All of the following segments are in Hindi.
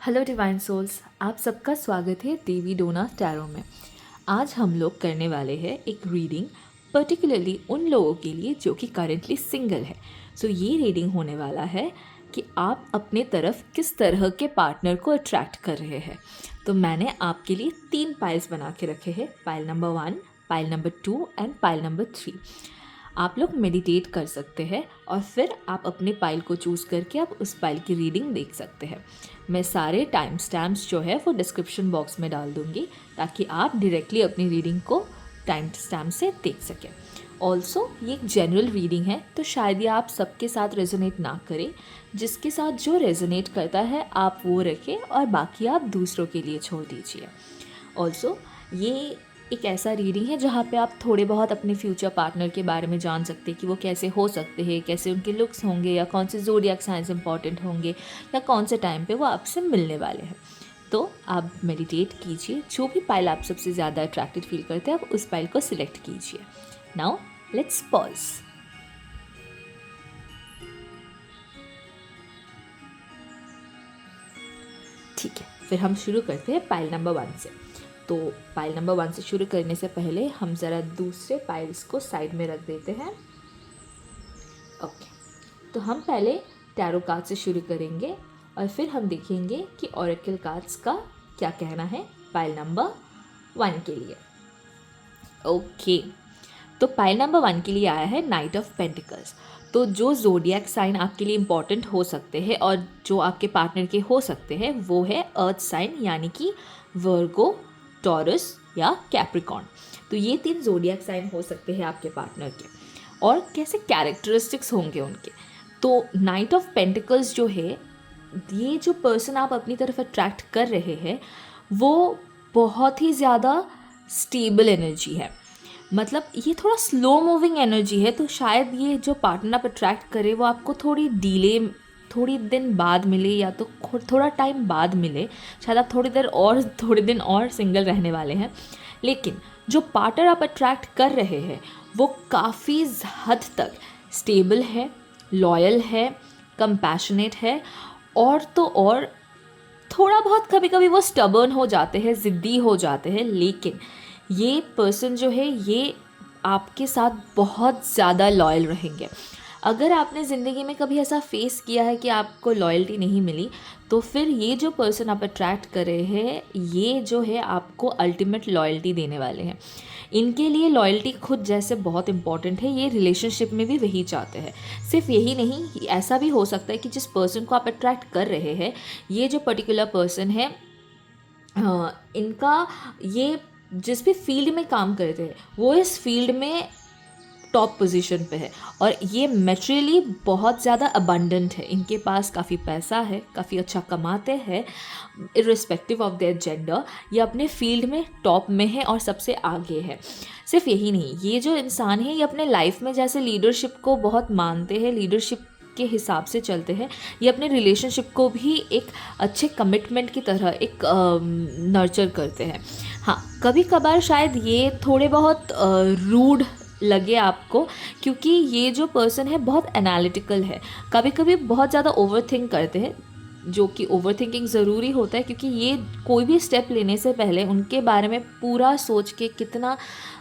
हेलो डिवाइन सोल्स, आप सबका स्वागत है देवी डोना टैरो में। आज हम लोग करने वाले हैं एक रीडिंग पर्टिकुलरली उन लोगों के लिए जो कि करेंटली सिंगल है। ये रीडिंग होने वाला है कि आप अपने तरफ किस तरह के पार्टनर को अट्रैक्ट कर रहे हैं। तो मैंने आपके लिए 3 पाइल्स बना के रखे हैं, pile number 1, pile number 2 and pile number 3। आप लोग मेडिटेट कर सकते हैं और फिर आप अपने पाइल को चूज़ करके आप उस पाइल की रीडिंग देख सकते हैं। मैं सारे टाइम स्टैम्प्स जो है वो डिस्क्रिप्शन बॉक्स में डाल दूँगी ताकि आप डायरेक्टली अपनी रीडिंग को टाइम स्टैम्प से देख सकें। ऑल्सो ये एक जनरल रीडिंग है, तो शायद ये आप सबके साथ रेजोनेट ना करें। जिसके साथ जो रेजोनेट करता है आप वो रखें और बाकी आप दूसरों के लिए छोड़ दीजिए। ऑल्सो ये एक ऐसा रीडिंग है जहाँ पे आप थोड़े बहुत अपने फ्यूचर पार्टनर के बारे में जान सकते हैं कि वो कैसे हो सकते हैं, कैसे उनके लुक्स होंगे, या कौन से ज़ोडिएक साइंस इंपॉर्टेंट होंगे, या कौन से टाइम पे वो आपसे मिलने वाले हैं। तो आप मेडिटेट कीजिए, जो भी पाइल आप सबसे ज़्यादा अट्रैक्टेड फील करते हैं आप उस पाइल को सिलेक्ट कीजिए। Now let's pause. ठीक है, फिर हम शुरू करते हैं पाइल नंबर 1 से। तो पाइल नंबर 1 से शुरू करने से पहले हम ज़रा दूसरे पाइल्स को साइड में रख देते हैं। ओके, तो हम पहले टैरो कार्ड से शुरू करेंगे और फिर हम देखेंगे कि ऑरेकल कार्ड्स का क्या कहना है पाइल नंबर 1 के लिए। ओके, तो पाइल नंबर 1 के लिए आया है नाइट ऑफ पेंटिकल्स। तो जो ज़ोडिएक साइन आपके लिए इम्पॉर्टेंट हो सकते हैं और जो आपके पार्टनर के हो सकते हैं वो है अर्थ साइन, यानी कि वर्गो, टॉरस या कैप्रिकॉर्न। तो ये 3 ज़ोडिएक साइन हो सकते हैं आपके पार्टनर के, और कैसे कैरेक्टरिस्टिक्स होंगे उनके। तो नाइट ऑफ पेंटिकल्स जो है, ये जो पर्सन आप अपनी तरफ अट्रैक्ट कर रहे हैं वो बहुत ही ज़्यादा स्टेबल एनर्जी है। मतलब ये थोड़ा स्लो मूविंग एनर्जी है, तो शायद ये जो पार्टनर आप अट्रैक्ट करे वो आपको थोड़ी दिन बाद मिले, या तो थोड़ा टाइम बाद मिले। शायद आप थोड़ी दिन और सिंगल रहने वाले हैं, लेकिन जो पार्टनर आप अट्रैक्ट कर रहे हैं वो काफ़ी हद तक स्टेबल है, लॉयल है, कंपैशनेट है, और तो और थोड़ा बहुत कभी कभी वो स्टबर्न हो जाते हैं, ज़िद्दी हो जाते हैं, लेकिन ये पर्सन जो है ये आपके साथ बहुत ज़्यादा लॉयल रहेंगे। अगर आपने ज़िंदगी में कभी ऐसा फेस किया है कि आपको लॉयल्टी नहीं मिली, तो फिर ये जो पर्सन आप अट्रैक्ट कर रहे हैं ये जो है आपको अल्टीमेट लॉयल्टी देने वाले हैं। इनके लिए लॉयल्टी खुद जैसे बहुत इंपॉर्टेंट है, ये रिलेशनशिप में भी वही चाहते हैं। सिर्फ यही नहीं, ऐसा भी हो सकता है कि जिस पर्सन को आप अट्रैक्ट कर रहे हैं ये जो पर्टिकुलर पर्सन है, इनका ये जिस भी फील्ड में काम करते हैं वो इस फील्ड में टॉप पोजीशन पे है, और ये मैटेरियली बहुत ज़्यादा अबंडेंट है। इनके पास काफ़ी पैसा है, काफ़ी अच्छा कमाते हैं, इर्रिस्पेक्टिव ऑफ देयर जेंडर ये अपने फील्ड में टॉप में है और सबसे आगे है। सिर्फ यही नहीं, ये जो इंसान है ये अपने लाइफ में जैसे लीडरशिप को बहुत मानते हैं, लीडरशिप के हिसाब से चलते हैं, ये अपने रिलेशनशिप को भी एक अच्छे कमिटमेंट की तरह एक नर्चर करते हैं। हाँ, कभी कभार शायद ये थोड़े बहुत रूड लगे आपको, क्योंकि ये जो पर्सन है बहुत एनालिटिकल है, कभी कभी बहुत ज़्यादा ओवर थिंक करते हैं, जो कि ओवर थिंकिंग ज़रूरी होता है, क्योंकि ये कोई भी स्टेप लेने से पहले उनके बारे में पूरा सोच के कितना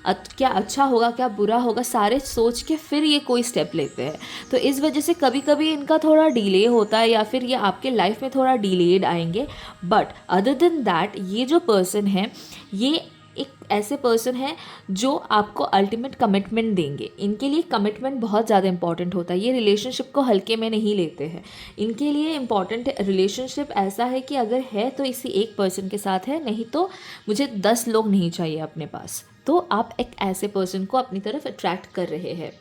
क्या अच्छा होगा क्या बुरा होगा सारे सोच के फिर ये कोई स्टेप लेते हैं। तो इस वजह से कभी कभी इनका थोड़ा डिले होता है, या फिर ये आपके लाइफ में थोड़ा डिलेड आएंगे। बट अदर देन दैट ये जो पर्सन है ये एक ऐसे पर्सन है जो आपको अल्टीमेट कमिटमेंट देंगे। इनके लिए कमिटमेंट बहुत ज़्यादा इंपॉर्टेंट होता है, ये रिलेशनशिप को हल्के में नहीं लेते हैं। इनके लिए इम्पॉर्टेंट रिलेशनशिप ऐसा है कि अगर है तो इसी एक पर्सन के साथ है, नहीं तो मुझे 10 लोग नहीं चाहिए अपने पास। तो आप एक ऐसे पर्सन को अपनी तरफ अट्रैक्ट कर रहे हैं।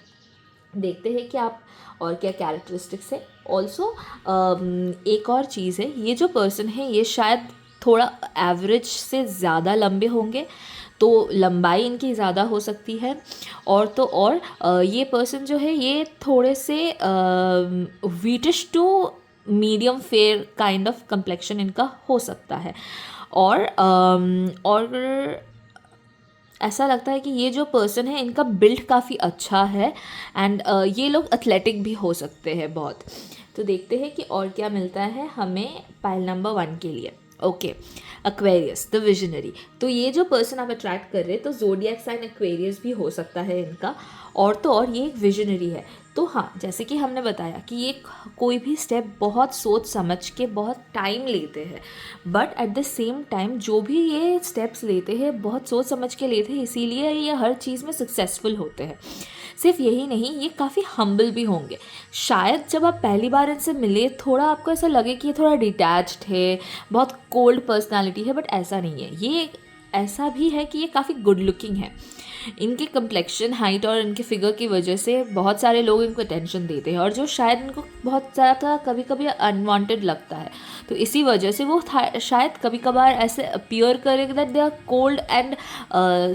देखते हैं कि आप और क्या कैरेक्टरिस्टिक्स है। ऑल्सो एक और चीज़ है, ये जो पर्सन है ये शायद थोड़ा एवरेज से ज़्यादा लंबे होंगे, तो लंबाई इनकी ज़्यादा हो सकती है, और तो और ये पर्सन जो है ये थोड़े से wheatish to medium fair kind of complexion इनका हो सकता है, और ऐसा लगता है कि ये जो पर्सन है इनका बिल्ड काफ़ी अच्छा है, एंड ये लोग एथलेटिक भी हो सकते हैं बहुत। तो देखते हैं कि और क्या मिलता है हमें पाइल नंबर 1 के लिए। Okay, Aquarius the visionary. तो ये जो पर्सन आप अट्रैक्ट कर रहे हैं, तो ज़ोडिएक साइन एक्वेरियस भी हो सकता है इनका, और तो और ये एक विजनरी है। तो हाँ, जैसे कि हमने बताया कि ये कोई भी स्टेप बहुत सोच समझ के बहुत टाइम लेते हैं, but at the same time जो भी ये स्टेप्स लेते हैं बहुत सोच समझ के लेते हैं, इसीलिए ये हर चीज़ में सक्सेसफुल होते हैं। सिर्फ यही नहीं, ये काफ़ी हम्बल भी होंगे। शायद जब आप पहली बार इनसे मिले थोड़ा आपको ऐसा लगे कि ये थोड़ा डिटैच्ड है, बहुत कोल्ड पर्सनालिटी है, बट ऐसा नहीं है। ये ऐसा भी है कि ये काफ़ी गुड लुकिंग है। इनके कम्प्लेक्शन, हाइट और इनके फिगर की वजह से बहुत सारे लोग इनको अटेंशन देते हैं, और जो शायद इनको बहुत ज़्यादा कभी कभी अनवांटेड लगता है, तो इसी वजह से वो शायद कभी कभार ऐसे अपीयर करें that they are cold and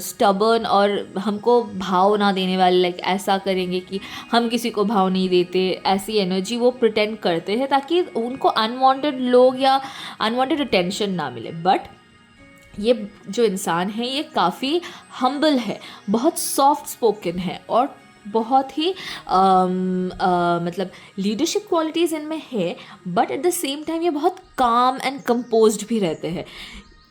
stubborn, और हमको भाव ना देने वाले, लाइक ऐसा करेंगे कि हम किसी को भाव नहीं देते, ऐसी एनर्जी वो प्रिटेंड करते हैं ताकि उनको अनवांटेड लोग या अनवांटेड अटेंशन ना मिले। बट ये जो इंसान है ये काफ़ी हम्बल है, बहुत सॉफ्ट स्पोकन है, और बहुत ही मतलब लीडरशिप क्वालिटीज़ इनमें है, but at the same time ये बहुत काम एंड कंपोज्ड भी रहते हैं।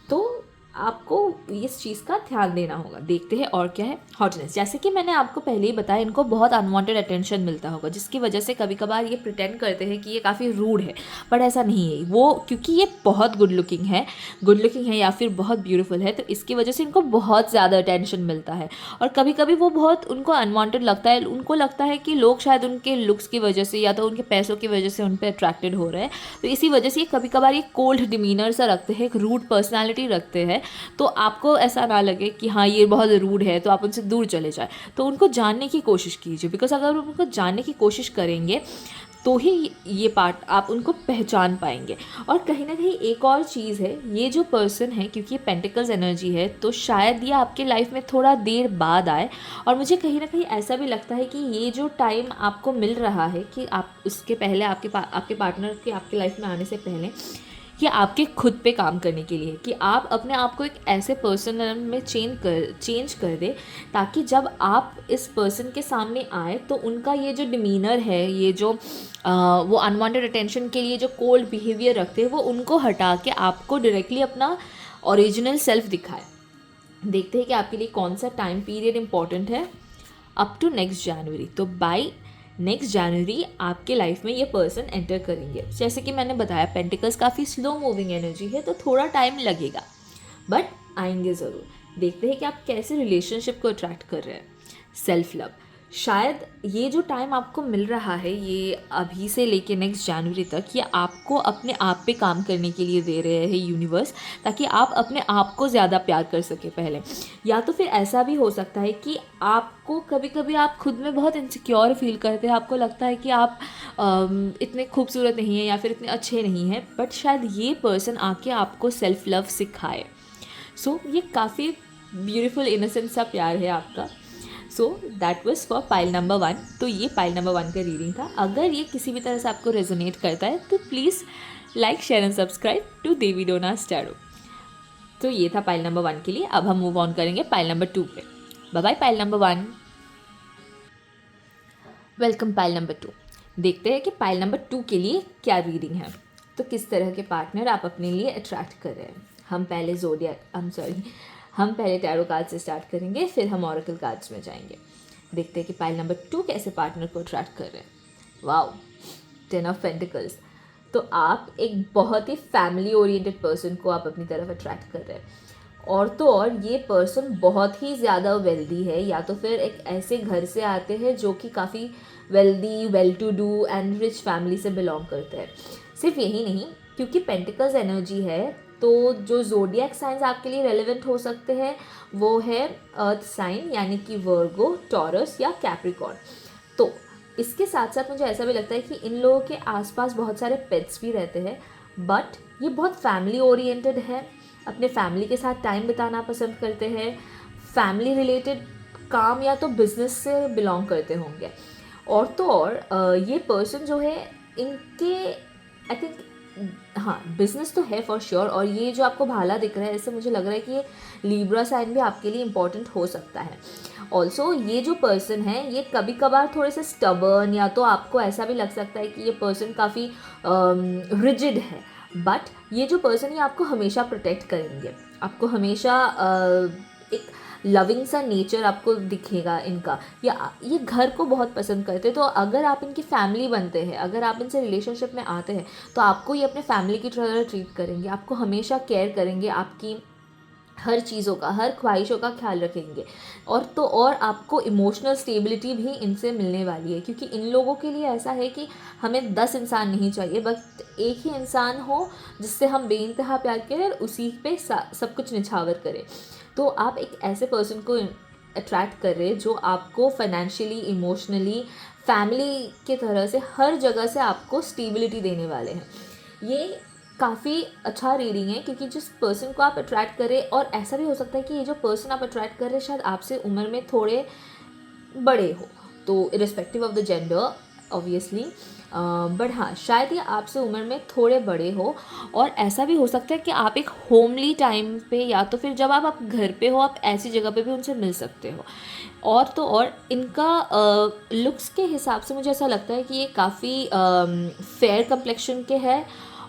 तो आपको इस चीज़ का ध्यान देना होगा। देखते हैं और क्या है। हॉटनेस, जैसे कि मैंने आपको पहले ही बताया, इनको बहुत अनवांटेड अटेंशन मिलता होगा, जिसकी वजह से कभी कभार ये प्रिटेंड करते हैं कि ये काफ़ी रूड है, बट ऐसा नहीं है वो, क्योंकि ये बहुत गुड लुकिंग है या फिर बहुत ब्यूटीफुल है, तो इसकी वजह से इनको बहुत ज़्यादा अटेंशन मिलता है। और कभी कभी वो बहुत उनको अनवांटेड लगता है, उनको लगता है कि लोग शायद उनके लुक्स की वजह से या तो उनके पैसों की वजह से उन पर अट्रैक्टेड हो रहे हैं, तो इसी वजह से ये कभी कभार ये कोल्ड डिमीनर सा रखते हैं, एक रूड पर्सनैलिटी रखते हैं। तो आपको ऐसा ना लगे कि हाँ ये बहुत रूड है तो आप उनसे दूर चले जाए, तो उनको जानने की कोशिश कीजिए, बिकॉज अगर उनको जानने की कोशिश करेंगे तो ही ये पार्ट आप उनको पहचान पाएंगे। और कहीं ना कहीं एक और चीज़ है, ये जो पर्सन है, क्योंकि ये पेंटिकल्स एनर्जी है, तो शायद ये आपके लाइफ में थोड़ा देर बाद आए, और मुझे कहीं ना कहीं ऐसा भी लगता है कि ये जो टाइम आपको मिल रहा है कि आप उसके पहले आपके पार्टनर के आपके लाइफ में आने से पहले, ये आपके खुद पे काम करने के लिए, कि आप अपने आप को एक ऐसे पर्सन में चेंज कर दे, ताकि जब आप इस पर्सन के सामने आए तो उनका ये जो डिमीनर है, ये जो वो अनवांटेड अटेंशन के लिए जो कोल्ड बिहेवियर रखते हैं, वो उनको हटा के आपको डायरेक्टली अपना ओरिजिनल सेल्फ दिखाए। देखते हैं कि आपके लिए कौन सा टाइम पीरियड इम्पॉर्टेंट है अप टू नेक्स्ट जनवरी। तो बाय नेक्स्ट जनवरी आपके लाइफ में ये पर्सन एंटर करेंगे। जैसे कि मैंने बताया, पेंटिकल्स काफ़ी स्लो मूविंग एनर्जी है, तो थोड़ा टाइम लगेगा, बट आएंगे ज़रूर। देखते हैं कि आप कैसे रिलेशनशिप को अट्रैक्ट कर रहे हैं। सेल्फ लव, शायद ये जो टाइम आपको मिल रहा है, ये अभी से लेके नेक्स्ट जनवरी तक, ये आपको अपने आप पे काम करने के लिए दे रहे हैं यूनिवर्स, ताकि आप अपने आप को ज़्यादा प्यार कर सके पहले। या तो फिर ऐसा भी हो सकता है कि आपको कभी कभी आप खुद में बहुत इनसिक्योर फील करते हैं, आपको लगता है कि आप इतने खूबसूरत नहीं हैं या फिर इतने अच्छे नहीं हैं, बट शायद ये पर्सन आके आपको सेल्फ लव सिखाए। सो ये काफ़ी ब्यूटीफुल इनोसेंट सा प्यार है आपका। So that was for pile number 1। तो ये पाइल नंबर 1 का रीडिंग था। अगर ये किसी भी तरह से आपको रेजोनेट करता है तो please like, share and subscribe to Devi Donas tarot. तो ये था पाइल नंबर 1 के लिए। अब हम मूव ऑन करेंगे पाइल नंबर 2 पे। Bye bye pile number 1। Welcome pile number 2। देखते हैं कि पाइल नंबर 2 के लिए क्या रीडिंग है। तो किस तरह के पार्टनर आप अपने लिए अट्रैक्ट कर रहे हैं। हम पहले टैरो कार्ड से स्टार्ट करेंगे, फिर हम ऑरेकल कार्ड्स में जाएंगे। देखते हैं कि पाइल नंबर 2 कैसे पार्टनर को अट्रैक्ट कर रहे हैं। Wow, 10 of pentacles. तो आप एक बहुत ही फैमिली ओरिएंटेड पर्सन को आप अपनी तरफ अट्रैक्ट कर रहे हैं, और तो और ये पर्सन बहुत ही ज़्यादा वेल्दी है, या तो फिर एक ऐसे घर से आते हैं जो कि काफ़ी wealthy, well to do and rich family से बिलोंग करते हैं। सिर्फ यही नहीं, क्योंकि पेंटिकल्स एनर्जी है, तो जो ज़ोडिएक साइंस आपके लिए रेलेवेंट हो सकते हैं वो है अर्थ साइन, यानी कि वर्गो, टॉरस या कैप्रिकॉर्न। तो इसके साथ साथ मुझे ऐसा भी लगता है कि इन लोगों के आसपास बहुत सारे पेट्स भी रहते हैं, बट ये बहुत फैमिली ओरिएंटेड है, अपने फैमिली के साथ टाइम बिताना पसंद करते हैं, फैमिली रिलेटेड काम या तो बिजनेस से बिलोंग करते होंगे। और तो और ये पर्सन जो है, इनके आई थिंक हाँ, बिजनेस तो है फॉर श्योर। और ये जो आपको भाला दिख रहा है, इससे मुझे लग रहा है कि ये लीब्रा साइन भी आपके लिए इम्पोर्टेंट हो सकता है। ऑल्सो ये जो पर्सन है ये कभी कभार थोड़े से स्टबर्न, या तो आपको ऐसा भी लग सकता है कि ये पर्सन काफ़ी रिजिड है, बट ये जो पर्सन ये आपको हमेशा प्रोटेक्ट करेंगे, आपको हमेशा एक लविंग सा नेचर आपको दिखेगा इनका, या ये घर को बहुत पसंद करते हैं। तो अगर आप इनकी फैमिली बनते हैं, अगर आप इनसे रिलेशनशिप में आते हैं, तो आपको ये अपने फैमिली की तरह ट्रीट करेंगे, आपको हमेशा केयर करेंगे, आपकी हर चीज़ों का, हर ख्वाहिशों का ख्याल रखेंगे। और आपको इमोशनल स्टेबिलिटी भी इनसे मिलने वाली है, क्योंकि इन लोगों के लिए ऐसा है कि हमें 10 इंसान नहीं चाहिए, बस एक ही इंसान हो जिससे हम बेइंतहा प्यार करें और उसी पे सब कुछ निछावर करें। तो आप एक ऐसे पर्सन को अट्रैक्ट कर रहे हैं जो आपको फाइनेंशियली, इमोशनली, फैमिली के तरह से हर जगह से आपको स्टेबिलिटी देने वाले हैं। ये काफ़ी अच्छा रीडिंग है, क्योंकि जिस पर्सन को आप अट्रैक्ट करें, और ऐसा भी हो सकता है कि ये जो पर्सन आप अट्रैक्ट कर रहे हैं शायद आपसे उम्र में थोड़े बड़े हो, तो irrespective of the gender obviously, but हाँ, शायद ये आपसे उम्र में थोड़े बड़े हो। और ऐसा भी हो सकता है कि आप एक होमली टाइम पे, या तो फिर जब आप घर पे हो, आप ऐसी जगह पे भी उनसे मिल सकते हो। और तो और इनका लुक्स के हिसाब से मुझे ऐसा लगता है कि ये काफ़ी फेयर कम्प्लेक्शन के है।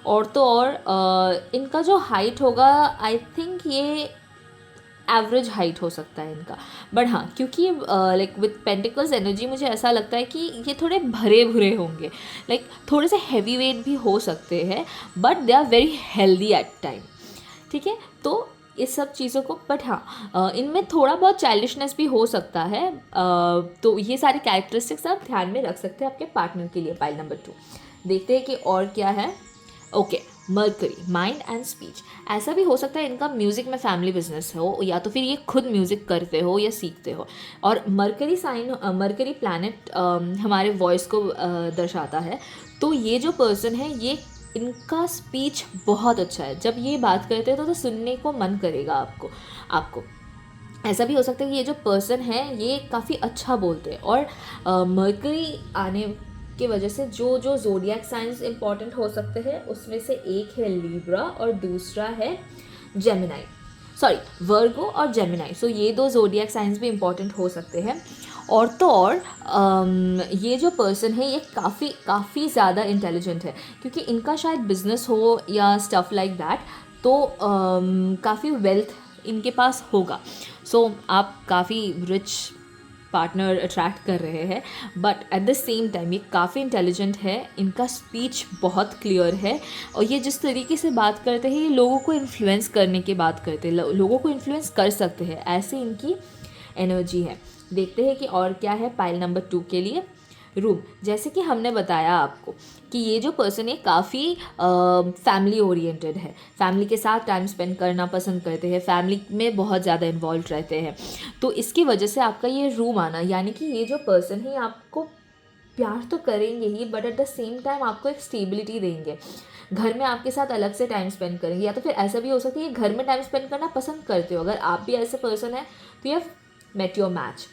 और तो और इनका जो हाइट होगा, आई थिंक ये एवरेज हाइट हो सकता है इनका। बट हाँ, क्योंकि लाइक विथ पेंटिकल्स एनर्जी मुझे ऐसा लगता है कि ये थोड़े भरे भुरे होंगे, लाइक थोड़े से हैवी वेट भी हो सकते हैं, but they are very healthy at time. ठीक है, तो इस सब चीज़ों को, बट हाँ इनमें थोड़ा बहुत चाइल्डिशनेस भी हो सकता है। तो ये सारे कैरेक्टरिस्टिक्स आप ध्यान में रख सकते हैं अपने पार्टनर के लिए। पाइल नंबर 2 देखते हैं कि और क्या है। Okay, mercury, mind and speech. ऐसा भी हो सकता है इनका म्यूज़िक में फैमिली बिजनेस हो, या तो फिर ये खुद म्यूज़िक करते हो या सीखते हो। और मर्करी साइन, मर्करी प्लैनेट हमारे वॉइस को दर्शाता है। तो ये जो पर्सन है ये, इनका स्पीच बहुत अच्छा है। जब ये बात करते हैं तो सुनने को मन करेगा आपको। ऐसा भी हो सकता है कि ये जो पर्सन है ये काफ़ी अच्छा बोलते हैं। और मर्करी आने की वजह से जो जो ज़ोडिएक साइंस इंपॉर्टेंट हो सकते हैं, उसमें से एक है लीब्रा और दूसरा है जेमिनाई, सॉरी वर्गो और जेमिनाई। सो ये दो ज़ोडिएक साइंस भी इंपॉर्टेंट हो सकते हैं। और तो और ये जो पर्सन है ये काफ़ी ज़्यादा इंटेलिजेंट है, क्योंकि इनका शायद बिजनेस हो या स्टफ़ लाइक दैट, तो काफ़ी वेल्थ इनके पास होगा। सो आप काफ़ी रिच पार्टनर अट्रैक्ट कर रहे हैं, but at the same time ये काफ़ी इंटेलिजेंट है, इनका स्पीच बहुत क्लियर है, और ये जिस तरीके से बात करते हैं ये लोगों को इन्फ्लुएंस करने की बात करते हैं, लोगों को इन्फ्लुएंस कर सकते हैं, ऐसी इनकी एनर्जी है। देखते हैं कि और क्या है पाइल नंबर 2 के लिए। रूम, जैसे कि हमने बताया आपको कि ये जो पर्सन है काफ़ी फैमिली ओरिएंटेड है, फैमिली के साथ टाइम स्पेंड करना पसंद करते हैं, फैमिली में बहुत ज़्यादा इन्वॉल्व रहते हैं। तो इसकी वजह से आपका ये रूम आना, यानी कि ये जो पर्सन है आपको प्यार तो करेंगे ही, but at the same time आपको एक स्टेबिलिटी देंगे, घर में आपके साथ अलग से टाइम स्पेंड करेंगे। या तो फिर ऐसा भी हो सकता है कि घर में टाइम स्पेंड करना पसंद करते हो, अगर आप भी ऐसे पर्सन है तो you have met your match.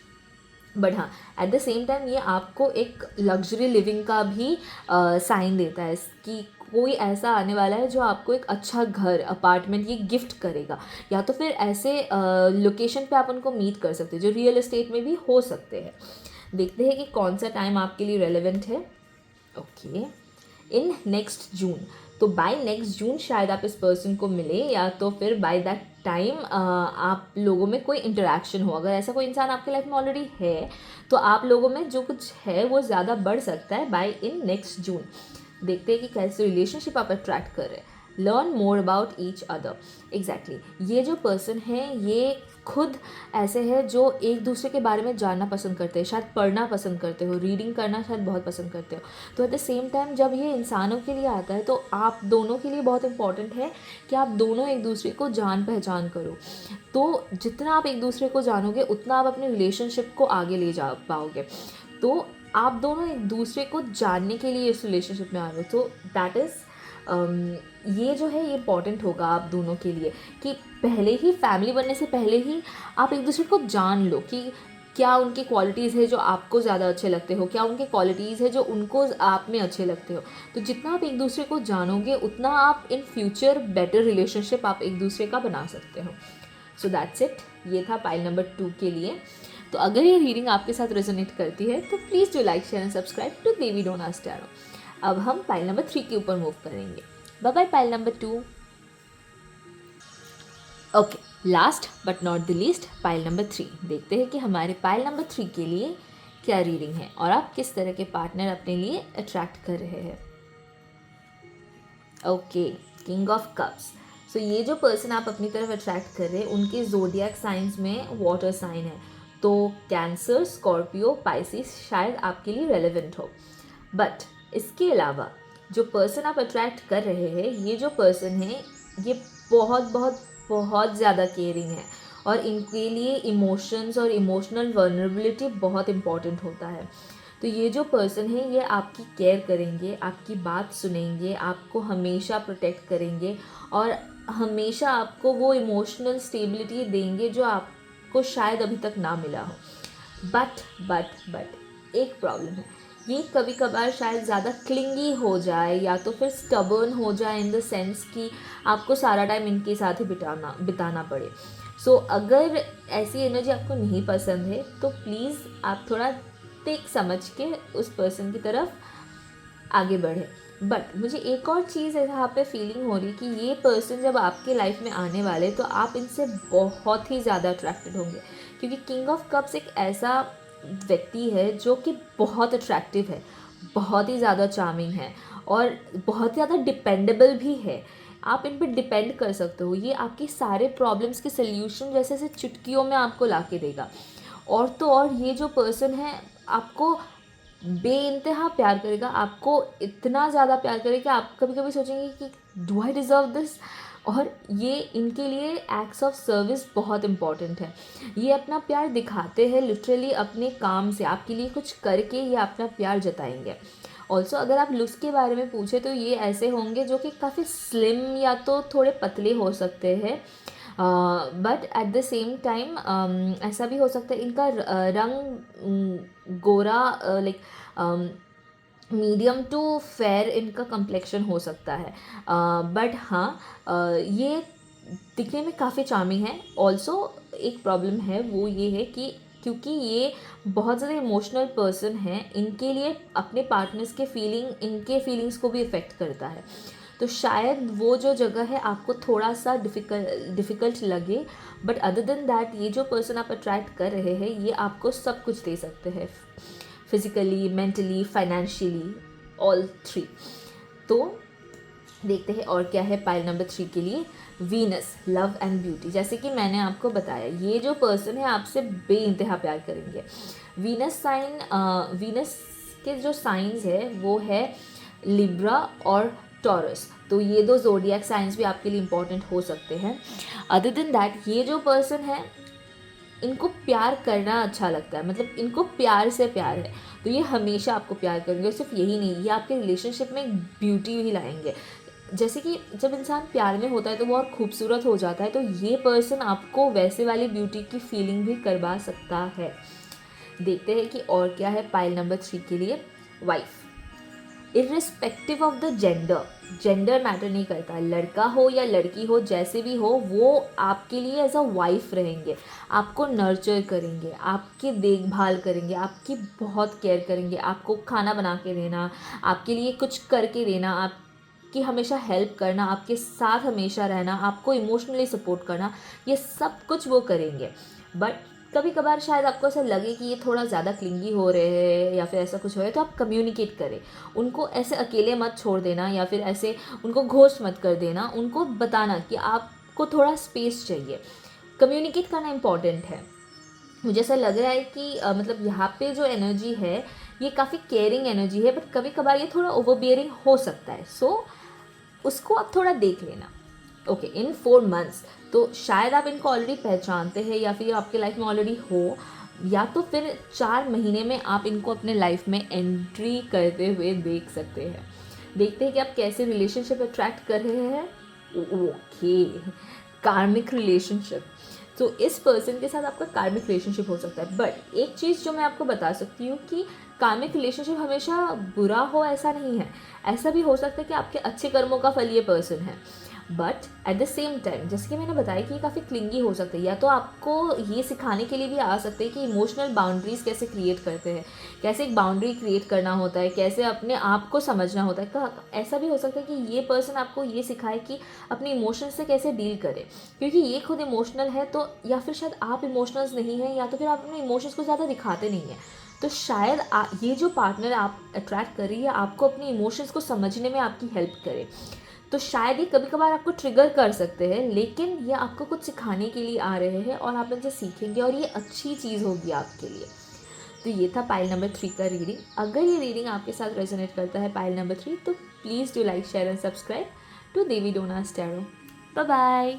But हाँ, एट द सेम टाइम ये आपको एक लग्जरी लिविंग का भी साइन देता है कि कोई ऐसा आने वाला है जो आपको एक अच्छा घर, अपार्टमेंट ये गिफ्ट करेगा, या तो फिर ऐसे लोकेशन पे आप उनको मीट कर सकते हैं जो रियल एस्टेट में भी हो सकते हैं। देखते हैं कि कौन सा टाइम आपके लिए रेलेवेंट है। ओके, इन नेक्स्ट जून, तो बाय नेक्स्ट जून शायद आप इस पर्सन को मिले, या तो फिर बाय दैट टाइम आप लोगों में कोई इंटरेक्शन हो। अगर ऐसा कोई इंसान आपके लाइफ में ऑलरेडी है तो आप लोगों में जो कुछ है वो ज़्यादा बढ़ सकता है बाय इन नेक्स्ट जून। देखते हैं कि कैसे रिलेशनशिप आप अट्रैक्ट कर रहे हैं। Learn more about each other. Exactly, ये जो पर्सन है ये खुद ऐसे है जो एक दूसरे के बारे में जानना पसंद करते हैं, शायद पढ़ना पसंद करते हो, रीडिंग करना शायद बहुत पसंद करते हो। तो एट द सेम टाइम जब ये इंसानों के लिए आता है तो आप दोनों के लिए बहुत इंपॉर्टेंट है कि आप दोनों एक दूसरे को जान पहचान करो। तो जितना आप एक दूसरे को जानोगे उतना आप अपने रिलेशनशिप को आगे ले जा पाओगे। तो आप दोनों एक दूसरे को जानने के लिए इस रिलेशनशिप में आ रहे हो, तो दैट इज़ ये जो है ये इम्पॉर्टेंट होगा आप दोनों के लिए कि पहले ही फैमिली बनने से पहले ही आप एक दूसरे को जान लो कि क्या उनकी क्वालिटीज़ है जो आपको ज़्यादा अच्छे लगते हो, क्या उनके क्वालिटीज़ है जो उनको आप में अच्छे लगते हो। तो जितना आप एक दूसरे को जानोगे उतना आप इन फ्यूचर बेटर रिलेशनशिप आप एक दूसरे का बना सकते हो। सो दैट्स इट, ये था पाइल नंबर 2 के लिए। तो अगर ये रीडिंग आपके साथ रेजोनेट करती है तो please do like share and subscribe to Devi Donas tarot. अब हम पाइल नंबर 3 के ऊपर मूव करेंगे। Bye bye pile number 2। Okay, last but not the least, pile number 3। देखते हैं कि हमारे पाइल नंबर 3 के लिए क्या रीडिंग है और आप किस तरह के पार्टनर अपने लिए अट्रैक्ट कर रहे हैं। Okay, king of cups. So ये जो पर्सन आप अपनी तरफ अट्रैक्ट कर रहे हैं उनके जोडियक साइंस में वाटर साइन है, तो कैंसर, स्कॉर्पियो, पाइसिस शायद आपके लिए रेलेवेंट हो। बट इसके अलावा जो पर्सन आप अट्रैक्ट कर रहे हैं, ये जो पर्सन है ये बहुत बहुत बहुत ज़्यादा केयरिंग है और इनके लिए इमोशंस और इमोशनल वर्नरेबिलिटी बहुत इम्पॉर्टेंट होता है। तो ये जो पर्सन है ये आपकी केयर करेंगे, आपकी बात सुनेंगे, आपको हमेशा प्रोटेक्ट करेंगे और हमेशा आपको वो इमोशनल स्टेबिलिटी देंगे जो आपको शायद अभी तक ना मिला हो। बट एक प्रॉब्लम है, ये कभी कभार शायद ज़्यादा क्लिंगी हो जाए या तो फिर स्टबर्न हो जाए इन द सेंस कि आपको सारा टाइम इनके साथ ही बिताना पड़े। सो अगर ऐसी एनर्जी आपको नहीं पसंद है तो प्लीज़ आप थोड़ा देख समझ के उस पर्सन की तरफ आगे बढ़े। बट मुझे एक और चीज़ यहाँ पे फीलिंग हो रही कि ये पर्सन जब आपके लाइफ में आने वाले तो आप इनसे बहुत ही ज़्यादा अट्रैक्टेड होंगे, क्योंकि किंग ऑफ कप्स एक ऐसा व्यक्ति है जो कि बहुत अट्रैक्टिव है, बहुत ही ज़्यादा चार्मिंग है और बहुत ज़्यादा डिपेंडेबल भी है। आप इन पर डिपेंड कर सकते हो, ये आपकी सारे प्रॉब्लम्स के सल्यूशन जैसे से चुटकियों में आपको ला के देगा। और तो और ये जो पर्सन है आपको बेइंतहा प्यार करेगा, आपको इतना ज़्यादा प्यार करेगा कि आप कभी कभी सोचेंगे कि डू आई डिज़र्व दिस। और ये इनके लिए एक्ट्स ऑफ सर्विस बहुत इंपॉर्टेंट है। ये अपना प्यार दिखाते हैं लिटरली अपने काम से, आपके लिए कुछ करके ये अपना प्यार जताएंगे। ऑल्सो अगर आप लुक्स के बारे में पूछे तो ये ऐसे होंगे जो कि काफ़ी स्लिम या तो थोड़े पतले हो सकते हैं, but at the same time ऐसा भी हो सकता है इनका रंग गोरा, लाइक मीडियम टू फेयर इनका कम्प्लेक्शन हो सकता है। बट हाँ, ये दिखने में काफ़ी चार्मिंग है। ऑल्सो एक प्रॉब्लम है, वो ये है कि क्योंकि ये बहुत ज़्यादा इमोशनल पर्सन है, इनके लिए अपने पार्टनर्स के इनके फीलिंग्स को भी इफ़ेक्ट करता है। तो शायद वो जो जगह है आपको थोड़ा सा डिफ़िकल्ट लगे, बट अदर देन दैट ये जो पर्सन आप अट्रैक्ट कर रहे हैं ये आपको सब कुछ दे सकते हैं, फिज़िकली, मेंटली, फाइनेंशियली, ऑल 3। तो देखते हैं और क्या है पाइल नंबर 3 के लिए। Venus, love and beauty. जैसे कि मैंने आपको बताया ये जो पर्सन है आपसे बेइंतहा प्यार करेंगे। वीनस के जो साइंस है वो है लिब्रा और टॉरस, तो ये 2 ज़ोडिएक साइंस भी आपके लिए इम्पॉर्टेंट हो सकते हैं। अदर देन दैट ये जो पर्सन है इनको प्यार करना अच्छा लगता है, मतलब इनको प्यार से प्यार है, तो ये हमेशा आपको प्यार करेंगे। और सिर्फ यही नहीं, ये आपके रिलेशनशिप में एक ब्यूटी भी लाएंगे। जैसे कि जब इंसान प्यार में होता है तो वो और खूबसूरत हो जाता है, तो ये पर्सन आपको वैसे वाली ब्यूटी की फीलिंग भी करवा सकता है। देखते हैं कि और क्या है पाइल नंबर 3 के लिए। Wife, irrespective of the gender matter नहीं करता, लड़का हो या लड़की हो, जैसे भी हो वो आपके लिए एज अ वाइफ रहेंगे, आपको नर्चर करेंगे, आपकी देखभाल करेंगे, आपकी बहुत केयर करेंगे, आपको खाना बना के देना, आपके लिए कुछ करके देना, आपकी हमेशा हेल्प करना, आपके साथ हमेशा रहना, आपको इमोशनली सपोर्ट करना, ये सब कुछ वो करेंगे। बट कभी कभार शायद आपको ऐसा लगे कि ये थोड़ा ज़्यादा क्लिंगी हो रहे हैं या फिर ऐसा कुछ हो रहा है, तो आप कम्युनिकेट करें, उनको ऐसे अकेले मत छोड़ देना या फिर ऐसे उनको घोस्ट मत कर देना, उनको बताना कि आपको थोड़ा स्पेस चाहिए। कम्युनिकेट करना इम्पॉर्टेंट है। मुझे ऐसा लग रहा है कि मतलब यहाँ पे जो एनर्जी है ये काफ़ी केयरिंग एनर्जी है, बट कभी कभार ये थोड़ा ओवरबियरिंग हो सकता है, सो उसको आप थोड़ा देख लेना। ओके, इन 4 मंथ्स, तो शायद आप इनको ऑलरेडी पहचानते हैं या फिर आपके लाइफ में ऑलरेडी हो, या तो फिर 4 महीने में आप इनको अपने लाइफ में एंट्री करते हुए देख सकते हैं। देखते हैं कि आप कैसे रिलेशनशिप अट्रैक्ट कर रहे हैं। ओके, कार्मिक रिलेशनशिप। तो इस पर्सन के साथ आपका कार्मिक रिलेशनशिप हो सकता है। बट एक चीज़ जो मैं आपको बता सकती हूँ कि कार्मिक रिलेशनशिप हमेशा बुरा हो ऐसा नहीं है। ऐसा भी हो सकता है कि आपके अच्छे कर्मों का फल ये पर्सन है। But at the same time जैसे कि मैंने बताया कि ये काफ़ी क्लिंगी हो सकते हैं, या तो आपको ये सिखाने के लिए भी आ सकते हैं कि इमोशनल बाउंड्रीज़ कैसे क्रिएट करते हैं, कैसे एक बाउंड्री क्रिएट करना होता है, कैसे अपने आप को समझना होता है। ऐसा भी हो सकता है कि ये पर्सन आपको ये सिखाए कि अपने इमोशंस से कैसे डील करें, क्योंकि ये खुद इमोशनल है। तो या फिर शायद आप इमोशनल्स नहीं हैं, या तो फिर आप अपने इमोशंस को ज़्यादा दिखाते नहीं हैं। तो शायद ये जो पार्टनर आप अट्रैक्ट कर रही है आपको अपने इमोशंस को समझने में आपकी हेल्प करे। तो शायद ये कभी कभार आपको ट्रिगर कर सकते हैं, लेकिन ये आपको कुछ सिखाने के लिए आ रहे हैं और आप इनसे सीखेंगे और ये अच्छी चीज़ होगी आपके लिए। तो ये था पाइल नंबर 3 का रीडिंग। अगर ये रीडिंग आपके साथ रेजोनेट करता है पाइल नंबर 3, तो please do like share and subscribe to Devi Donas tarot. Bye bye.